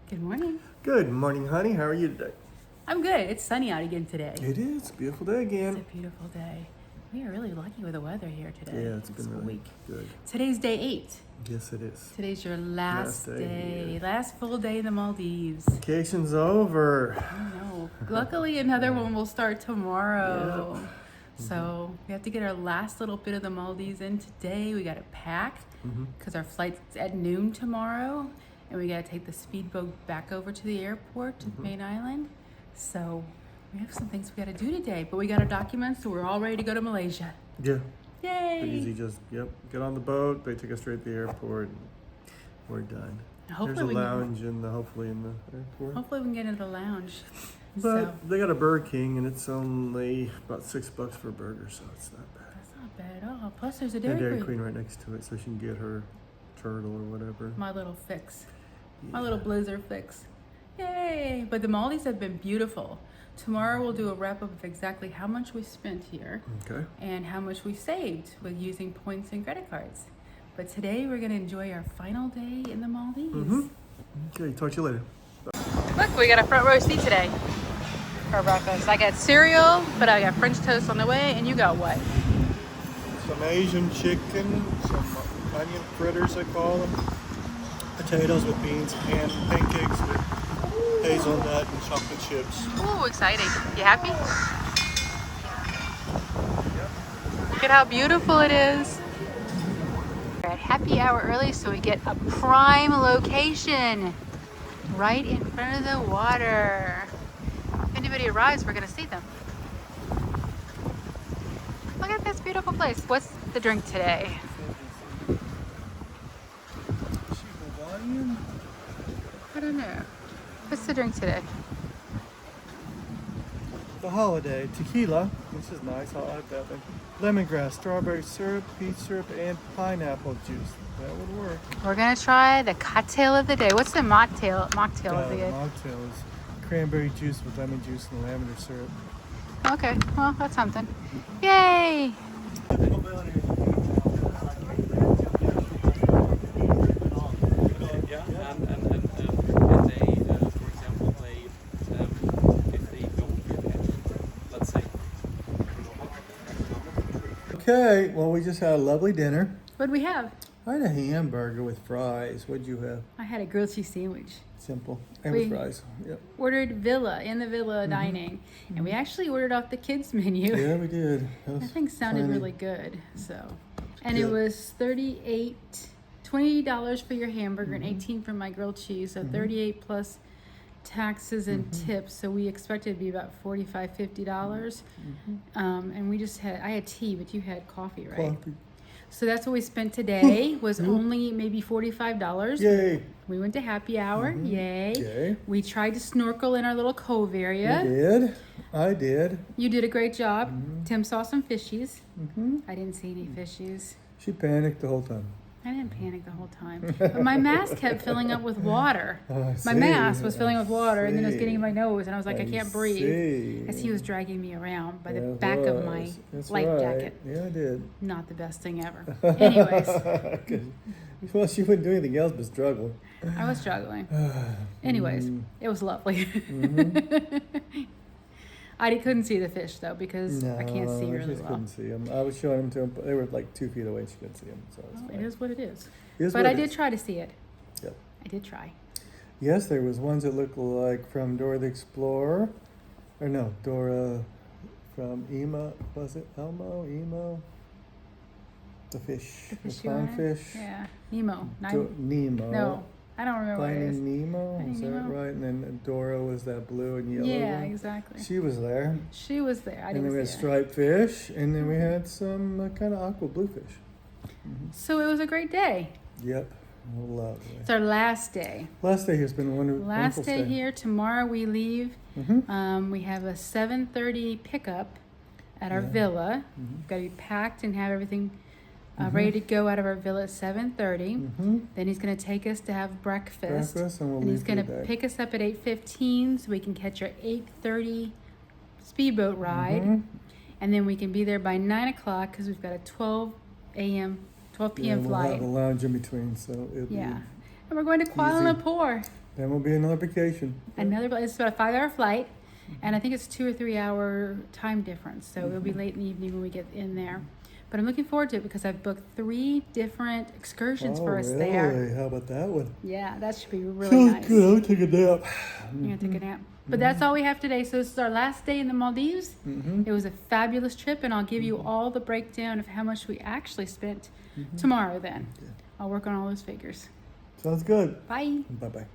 Good morning. Good morning, honey. How are you today? I'm good. It's sunny out again today. It is. It's a beautiful day again. It's a beautiful day. We are really lucky with the weather here today. Yeah, it's been really good. Today's day 8. Yes, it is. Today's your last day. Here. Last full day in the Maldives. Vacation's over. I know. Luckily, another one will start tomorrow. Yep. So we have to get our last little bit of the Maldives in today. We got to pack because our flight's at noon tomorrow. And we got to take the speedboat back over to the airport, to the main island. So we have some things we got to do today. But we got our documents, so we're all ready to go to Malaysia. Yeah. Yay! Pretty easy. Just, get on the boat. They take us straight to the airport. And we're done. Hopefully There's a lounge hopefully in the airport. Hopefully we can get into the lounge. But they got a Burger King, and it's only about $6 for a burger, so it's not bad. That's not bad at all. Plus there's a And Dairy Dairy Queen. Queen right next to it, so she can get her turtle or whatever. My little fix. My little blizzard fix. Yay! But the Maldives have been beautiful. Tomorrow we'll do a wrap up of exactly how much we spent here. Okay. And how much we saved with using points and credit cards. But today we're going to enjoy our final day in the Maldives. Okay, talk to you later. Look, we got a front row seat today for breakfast. I got cereal, but I got French toast on the way, and you got what? Some Asian chicken, some onion fritters, I call them. Potatoes with beans and pancakes with hazelnut and chocolate chips. Ooh, exciting. You happy? Look at how beautiful it is. We're at happy hour early, so we get a prime location right in front of the water. If anybody arrives, we're gonna see them. Look at this beautiful place. What's the drink today? I don't know. What's the drink today? The holiday tequila, which is nice. I'll add that one. Lemongrass, strawberry syrup, peach syrup, and pineapple juice. That would work. We're gonna try the cocktail of the day. What's the mocktail of the day? Mocktail is cranberry juice with lemon juice and lavender syrup. Okay, well, that's something. Yay! Okay, well, we just had a lovely dinner. What'd we have? I had a hamburger with fries. What'd you have? I had a grilled cheese sandwich. Simple. And with fries. Yep. Ordered in the villa dining. And we actually ordered off the kids menu. Yeah, we did. That thing sounded tiny. really good. So, and Good. it was $20 for your hamburger and $18 for my grilled cheese. So $38 plus taxes and tips. So we expected it to be about $45, $50. And we just I had tea, but you had coffee, right? Coffee. So that's what we spent today. Was only maybe $45. Yay. We went to happy hour. Yay. Yay. We tried to snorkel in our little cove area. You did. I did. You did a great job. Tim saw some fishies. I didn't see any fishies. She panicked the whole time. I didn't panic the whole time. But my mask kept filling up with water. I My see. mask was filling up with water, and then it was see. getting in my nose, and I was like, I can't breathe. See. As he was dragging me around by the Yeah, it back of my was. That's life right. jacket. Yeah, I did. Not the best thing ever. Anyways, Well, she wouldn't do anything else but struggle. I was struggling. Anyways, it was lovely. I couldn't see the fish though because I can't see really she well. couldn't see them. I was showing them to him, but they were like 2 feet away. She couldn't see them, so it's Well, fine. it is what it is. It is But what I it did is. try to see it. Yep. I did try. Yes, there was ones that looked like from Dora the Explorer, or no, Dora from Emo. Was it Emo? The fish, the fish you wanted? clownfish. Yeah. Nemo. Nemo. No, I don't remember what it is. Finding Nemo, Finding is that Nemo? right? And then Dora was that blue and yellow Yeah, one. exactly. She was there. She was there. I And then didn't we had see her. striped fish, and then we had some kind of aqua bluefish. So it was a great day. Yep, lovely. It's our last day. Last day has been a wonderful. Last day here. Tomorrow we leave. Mm-hmm. We have a 7:30 pickup at our villa. We've got to be packed and have everything ready to go out of our villa at 7:30. Then he's going to take us to have breakfast. And we'll And he's leave going you to back. pick us up at 8:15 so we can catch our 8:30 speedboat ride. And then we can be there by 9 o'clock because we've got a 12 p.m. We'll flight. have a lounge in between, so it'll Yeah. be And we're going to Kuala Easy. Lumpur. Then will be another vacation. It's about a 5-hour flight, and I think it's 2 or 3 hour time difference. So it'll be late in the evening when we get in there. But I'm looking forward to it because I've booked 3 different excursions for us there. Really? How about that one? Yeah, that should be really Sounds nice. good. I'll take a nap. I'm gonna take a nap. But that's all we have today. So this is our last day in the Maldives. It was a fabulous trip, and I'll give you all the breakdown of how much we actually spent tomorrow then. Okay. I'll work on all those figures. Sounds good. Bye. Bye-bye.